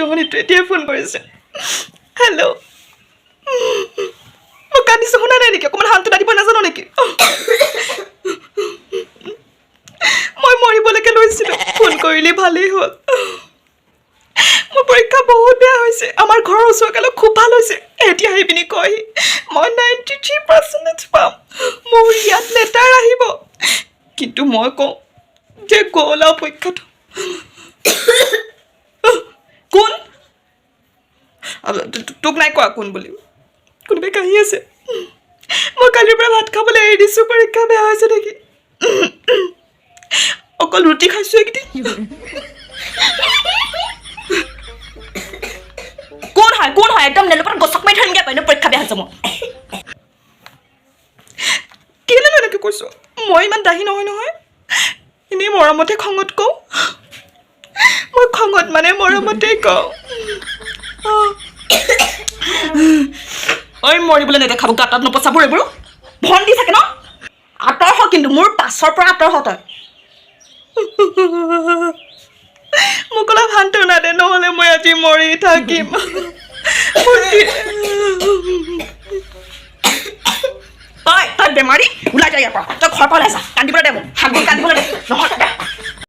জহনীটো এতিয়া ফোন কৰিছে হেল্ল' মই কান্দিছোঁ শুনা নাই নেকি অকণমান শান্ত দিব নাজানো নেকি মই মৰিবলৈকে লৈছিলোঁ ফোন কৰিলে ভালেই হ'ল মোৰ পৰীক্ষা বহুত বেয়া হৈছে আমাৰ ঘৰৰ ওচৰকালে খুব ভাল হৈছে এতিয়া আহি পিনি কয়হি মই 93% পাম মোৰ ইয়াত লেটাৰ আহিব কিন্তু মই কওঁ যে গ'ল আৰু পৰীক্ষাটো কোন তোক নাই কোৱা কোন বুলি কোনোবাই কাহি আছে মই কালিৰ পৰা ভাত খাবলৈ এৰি দিছোঁ পৰীক্ষা বেয়া হৈছে নেকি অকল ৰুটি খাইছোঁ এইকেইদিন কোন হয় একদম নেলপত গছক মাৰি থৈ নিদিয়া কয় পৰীক্ষা বেয়া হৈছে মোৰ কেলেনো এনেকৈ কৈছোঁ মই ইমান দাহী নহয় এনেই মৰমতে খঙত কওঁ মই খঙত মানে মৰমতেই কওঁ ঐ মৰিবলৈ নেদেখাব গাঁতত নপচাবোৰ এইবোৰ ভন দি থাকে ন আঁতৰ হ কিন্তু মোৰ পাছৰ পৰা আঁতৰ হ তই মোক অলপ সান্তনা দে নহ'লে মই আজি মৰি থাকিম তই বেমাৰী ওলাই যা ইয়াৰ পৰা তই ঘৰ পৰা ওলাই যা কান্দিবলৈ দে মোক কান্দিবলৈ দে নহয়